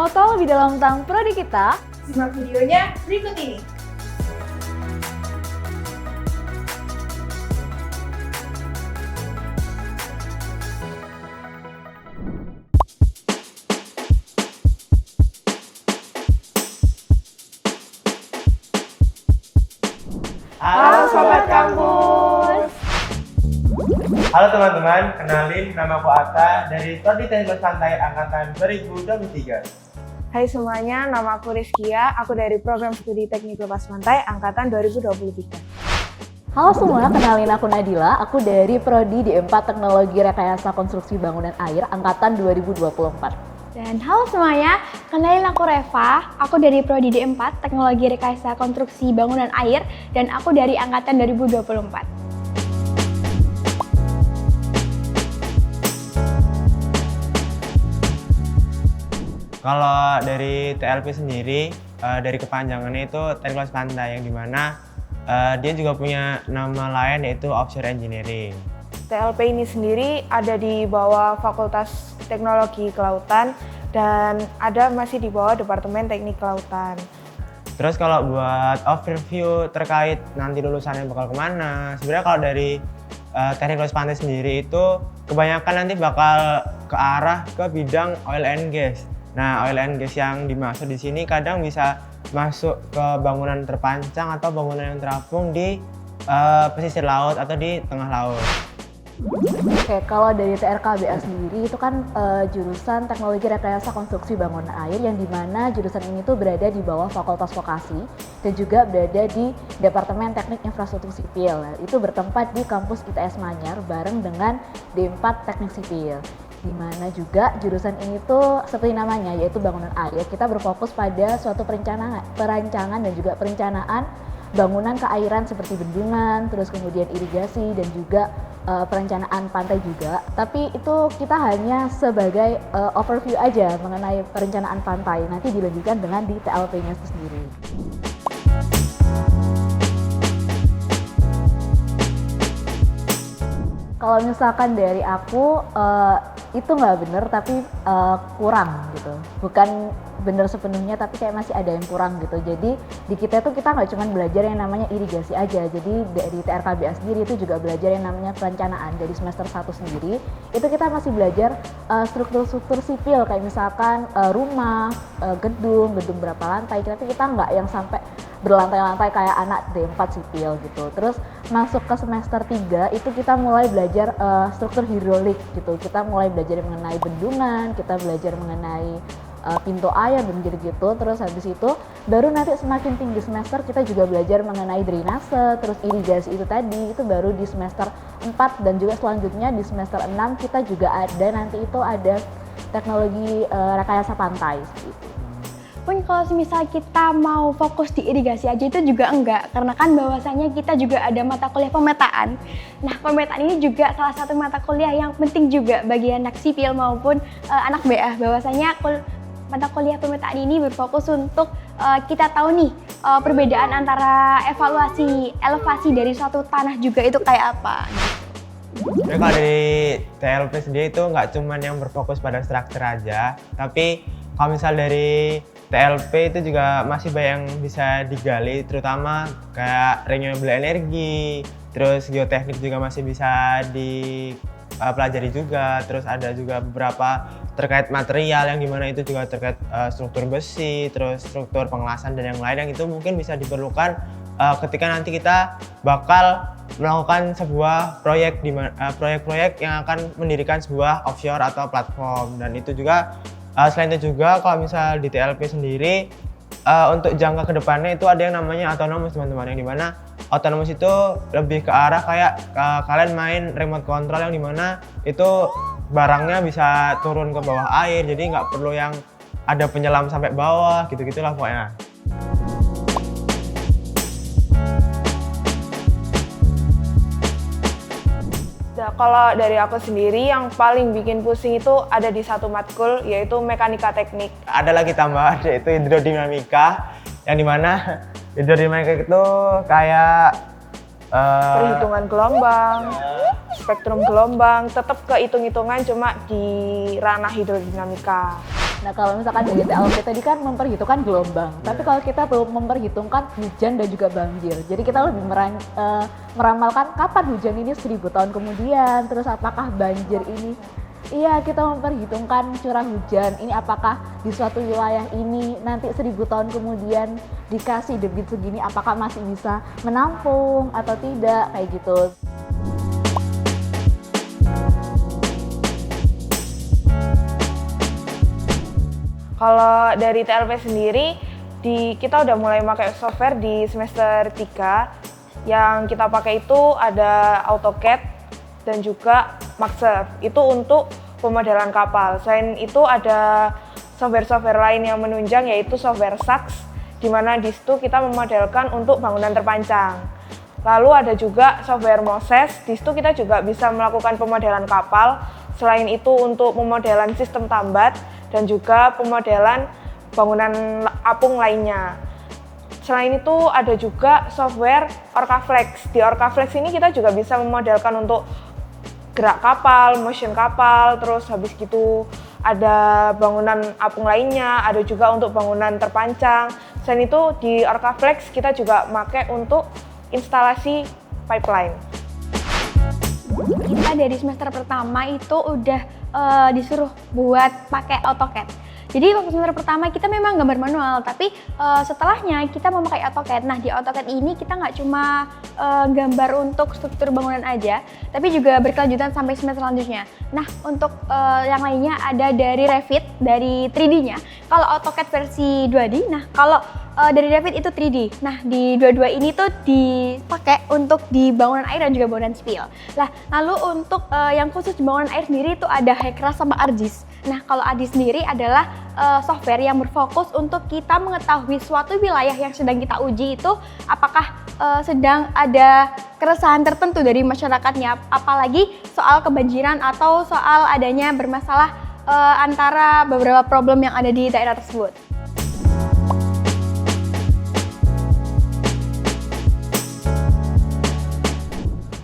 Mau tahu lebih dalam tentang prodi kita? Simak videonya berikut ini. Halo Sobat Kampus. Halo teman-teman, kenalin nama aku Atta dari Prodi Teknik Pantai Angkatan 2023. Hai semuanya, nama aku Rizkia, aku dari Program Studi Teknik Lepas Pantai Angkatan 2023. Halo semua, kenalin aku Nadila, aku dari Prodi D4 Teknologi Rekayasa Konstruksi Bangunan Air Angkatan 2024. Dan halo semuanya, kenalin aku Reva, aku dari Prodi D4 Teknologi Rekayasa Konstruksi Bangunan Air dan aku dari Angkatan 2024. Kalau dari TLP sendiri, dari kepanjangannya itu Teknik Lepas Pantai, yang dimana dia juga punya nama lain yaitu Offshore Engineering. TLP ini sendiri ada di bawah Fakultas Teknologi Kelautan dan ada masih di bawah Departemen Teknik Kelautan. Terus kalau buat overview terkait nanti lulusannya bakal kemana, sebenarnya kalau dari Teknik Lepas Pantai sendiri itu kebanyakan nanti bakal ke arah ke bidang oil and gas. Nah, oil and gas yang dimaksud di sini kadang bisa masuk ke bangunan terpancang atau bangunan yang terapung di pesisir laut atau di tengah laut. Oke, kalau dari TRKBA sendiri itu kan jurusan Teknologi Rekayasa Konstruksi Bangunan Air yang dimana jurusan ini tuh berada di bawah Fakultas Vokasi dan juga berada di Departemen Teknik Infrastruktur Sipil. Nah, itu bertempat di kampus ITS Manyar bareng dengan D4 Teknik Sipil. Di mana juga jurusan ini tuh seperti namanya yaitu bangunan air, kita berfokus pada suatu perancangan dan juga perencanaan bangunan keairan seperti bendungan, terus kemudian irigasi dan juga perencanaan pantai juga. Tapi itu kita hanya sebagai overview aja mengenai perencanaan pantai. Nanti dilanjutkan dengan di TLP-nya itu sendiri. Kalau misalkan dari aku itu nggak bener tapi kurang gitu. Bukan bener sepenuhnya tapi kayak masih ada yang kurang gitu. Jadi di kita tuh kita nggak cuma belajar yang namanya irigasi aja. Jadi dari TRKBA sendiri itu juga belajar yang namanya perencanaan. Dari semester 1 sendiri itu kita masih belajar struktur-struktur sipil kayak misalkan rumah, gedung berapa lantai. Tapi kita nggak yang sampai berlantai-lantai kayak anak D4 sipil gitu. Terus masuk ke semester 3 itu kita mulai belajar struktur hidrolik gitu. Kita mulai belajar mengenai bendungan, kita belajar mengenai pintu air dan gitu-gitu. Terus habis itu baru nanti semakin tinggi semester kita juga belajar mengenai drainase, terus irigasi itu tadi itu baru di semester 4 dan juga selanjutnya di semester 6 kita juga ada nanti itu ada teknologi rekayasa pantai gitu. Pun kalau misal kita mau fokus di irigasi aja itu juga enggak, karena kan bahwasanya kita juga ada mata kuliah pemetaan. Nah, pemetaan ini juga salah satu mata kuliah yang penting juga bagi anak sipil maupun anak BA, bahwasanya mata kuliah pemetaan ini berfokus untuk kita tahu nih perbedaan antara elevasi dari suatu tanah juga itu kayak apa. Jadi kalau dari TLP sendiri itu nggak cuma yang berfokus pada struktur aja, tapi kalau misal dari TLP itu juga masih banyak yang bisa digali, terutama kayak renewable energy, terus geoteknik juga masih bisa dipelajari juga, terus ada juga beberapa terkait material yang dimana itu juga terkait struktur besi, terus struktur pengelasan dan yang lain yang itu mungkin bisa diperlukan ketika nanti kita bakal melakukan sebuah proyek yang akan mendirikan sebuah offshore atau platform. Dan itu juga selain itu juga kalau misal di TLP sendiri untuk jangka kedepannya itu ada yang namanya autonomous teman-teman, yang dimana autonomous itu lebih ke arah kayak kalian main remote control yang dimana itu barangnya bisa turun ke bawah air, jadi nggak perlu yang ada penyelam sampai bawah gitu-gitulah pokoknya. Kalau dari aku sendiri yang paling bikin pusing itu ada di satu matkul yaitu mekanika teknik. Ada lagi tambahan yaitu hidrodinamika, yang dimana hidrodinamika itu kayak perhitungan gelombang, spektrum gelombang, tetap kehitung-hitungan cuma di ranah hidrodinamika. Nah kalau misalkan dari TLP tadi kan memperhitungkan gelombang, tapi kalau kita tuh memperhitungkan hujan dan juga banjir. Jadi kita lebih meramalkan kapan hujan ini 1000 tahun kemudian, terus apakah banjir ini. Iya, kita memperhitungkan curah hujan ini apakah di suatu wilayah ini nanti 1000 tahun kemudian dikasih debit segini, apakah masih bisa menampung atau tidak, kayak gitu. Kalau dari TLP sendiri, kita udah mulai pakai software di semester 3. Yang kita pakai itu ada AutoCAD dan juga Maxsurf. Itu untuk pemodelan kapal. Selain itu ada software-software lain yang menunjang, yaitu software SAX, di mana di situ kita memodelkan untuk bangunan terpancang. Lalu ada juga software Moses, di situ kita juga bisa melakukan pemodelan kapal. Selain itu untuk pemodelan sistem tambat, dan juga pemodelan bangunan apung lainnya. Selain itu ada juga software OrcaFlex. Di OrcaFlex ini kita juga bisa memodelkan untuk gerak kapal, motion kapal, terus habis gitu ada bangunan apung lainnya, ada juga untuk bangunan terpancang. Selain itu di OrcaFlex kita juga pakai untuk instalasi pipeline. Kita dari semester pertama itu udah disuruh buat pakai AutoCAD. Jadi waktu semester pertama kita memang gambar manual, tapi setelahnya kita memakai AutoCAD. Nah di AutoCAD ini kita nggak cuma gambar untuk struktur bangunan aja, tapi juga berkelanjutan sampai semester selanjutnya. Nah untuk yang lainnya ada dari Revit, dari 3D-nya. Kalau AutoCAD versi 2D, nah kalau dari Revit itu 3D. Nah di dua-dua ini tuh dipakai untuk di bangunan air dan juga bangunan sipil. Nah lalu untuk yang khusus di bangunan air sendiri itu ada Hekra sama ArcGIS. Nah kalau ArcGIS sendiri adalah software yang berfokus untuk kita mengetahui suatu wilayah yang sedang kita uji itu apakah sedang ada keresahan tertentu dari masyarakatnya, apalagi soal kebanjiran atau soal adanya bermasalah antara beberapa problem yang ada di daerah tersebut.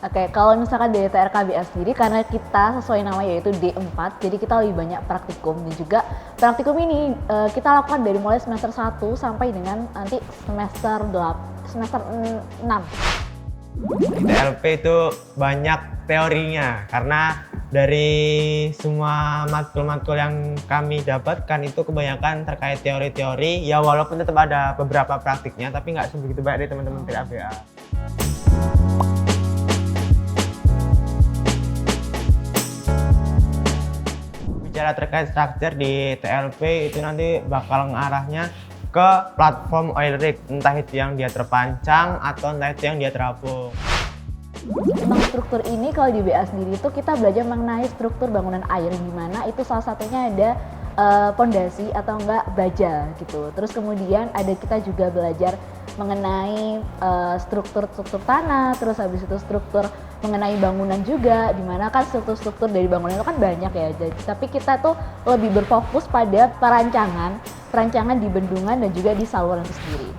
Oke, kalau misalkan dari TRKBS sendiri, karena kita sesuai nama yaitu D4, jadi kita lebih banyak praktikum. Dan juga praktikum ini kita lakukan dari mulai semester 1 sampai dengan nanti semester 6. Di TLP itu banyak teorinya, karena dari semua matkul-matkul yang kami dapatkan itu kebanyakan terkait teori-teori, ya walaupun tetap ada beberapa praktiknya, tapi nggak sebegitu banyak dari teman-teman TLPA. Bicara terkait struktur di TLP itu nanti bakal ngarahnya ke platform oil rig, entah itu yang dia terpancang atau entah itu yang dia terapung. Tentang struktur ini kalau di BA sendiri itu kita belajar mengenai struktur bangunan air, di mana itu salah satunya ada pondasi atau enggak baja gitu. Terus kemudian ada kita juga belajar mengenai struktur tanah, terus habis itu struktur mengenai bangunan juga, dimana kan struktur dari bangunan itu kan banyak ya. Tapi kita tuh lebih berfokus pada perancangan di bendungan dan juga di saluran itu sendiri.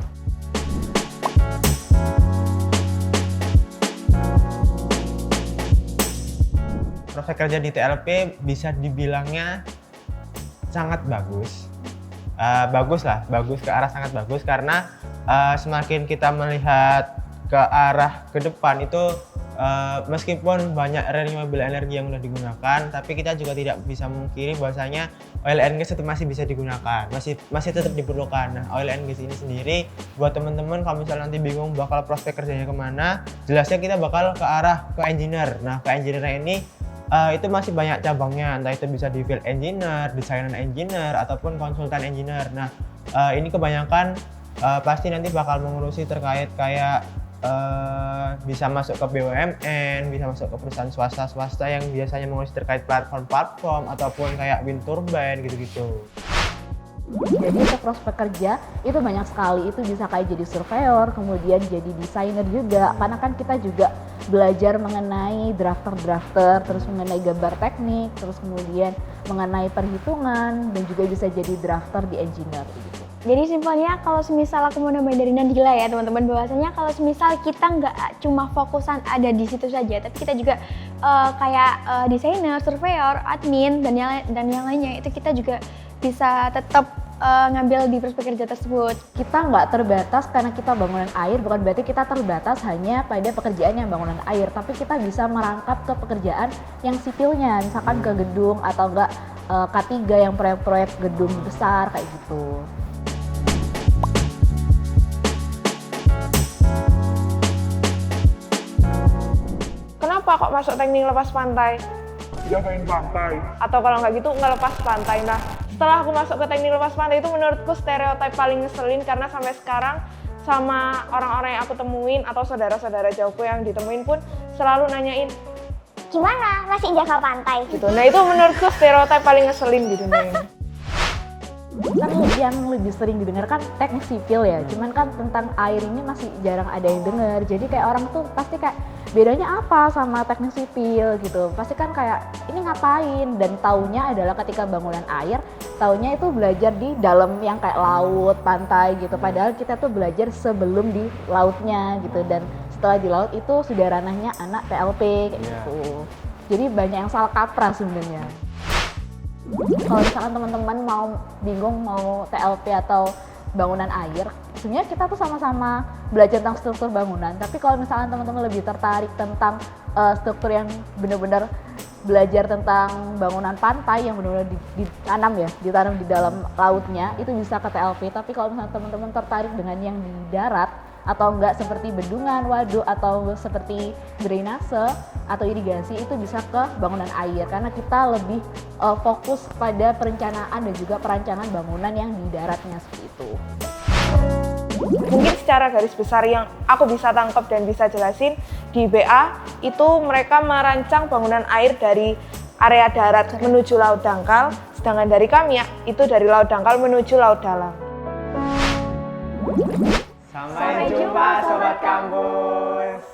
Prospek kerja di TLP bisa dibilangnya sangat bagus. Bagus ke arah sangat bagus, karena semakin kita melihat ke arah ke depan itu meskipun banyak renewable energy yang sudah digunakan, tapi kita juga tidak bisa memungkiri bahwasanya oil and gas itu masih bisa digunakan, masih tetap diperlukan. Nah, oil and gas ini sendiri buat teman-teman kalau misalnya nanti bingung bakal prospek kerjanya kemana, jelasnya kita bakal ke arah ke engineer. Nah, ke engineer ini itu masih banyak cabangnya, entah itu bisa di field engineer, designer engineer, ataupun konsultan engineer. Nah, ini kebanyakan pasti nanti bakal mengurusi terkait kayak bisa masuk ke BUMN, bisa masuk ke perusahaan swasta yang biasanya mengurusi terkait platform ataupun kayak wind turbine gitu-gitu. Jadi untuk prospek kerja itu banyak sekali, itu bisa kayak jadi surveyor, kemudian jadi desainer juga, karena kan kita juga belajar mengenai drafter, terus mengenai gambar teknik, terus kemudian mengenai perhitungan, dan juga bisa jadi drafter di engineer gitu. Jadi simpelnya kalau semisal aku mau nambahin dari Nadila ya teman-teman, bahwasanya kalau semisal kita nggak cuma fokusan ada di situ saja, tapi kita juga kayak desainer, surveyor, admin dan yang lainnya, itu kita juga bisa tetap ngambil di prospek kerja tersebut. Kita nggak terbatas karena kita bangunan air, bukan berarti kita terbatas hanya pada pekerjaan yang bangunan air, tapi kita bisa merangkap ke pekerjaan yang sipilnya, misalkan ke gedung atau enggak K3 yang proyek-proyek gedung besar kayak gitu. Kenapa kok masuk teknik lepas pantai? Jagain pantai. Atau kalau nggak gitu ngelepas pantai. Nah, setelah aku masuk ke teknik lepas pantai itu menurutku stereotip paling ngeselin karena sampai sekarang sama orang-orang yang aku temuin atau saudara-saudara jauhku yang ditemuin pun selalu nanyain Gimana? Masih jaga pantai? gitu. Nah itu menurutku stereotip paling ngeselin di dunia ini. Kan yang lebih sering didengar kan teknik sipil ya, cuman kan tentang air ini masih jarang ada yang dengar. Jadi kayak orang tuh pasti kayak bedanya apa sama teknik sipil gitu. Pasti kan kayak ini ngapain, dan taunya adalah ketika bangunan air, taunya itu belajar di dalam yang kayak laut, pantai gitu. Padahal kita tuh belajar sebelum di lautnya gitu, dan setelah di laut itu sudah ranahnya anak TLP kayak gitu. Jadi banyak yang salah kaprah sebenarnya. Kalau misalkan teman-teman mau bingung mau TLP atau bangunan air, sebenarnya kita tuh sama-sama belajar tentang struktur bangunan. Tapi kalau misalkan teman-teman lebih tertarik tentang struktur yang benar-benar belajar tentang bangunan pantai yang benar-benar ditanam di dalam lautnya, itu bisa ke TLP. Tapi kalau misalkan teman-teman tertarik dengan yang di darat atau enggak seperti bendungan, waduk, atau seperti drainase atau irigasi, itu bisa ke bangunan air karena kita lebih fokus pada perencanaan dan juga perancangan bangunan yang di daratnya seperti itu. Mungkin secara garis besar yang aku bisa tangkap dan bisa jelasin, di BA itu mereka merancang bangunan air dari area darat menuju laut dangkal, sedangkan dari kami itu dari laut dangkal menuju laut dalam. Sampai jumpa Sobat Kampus.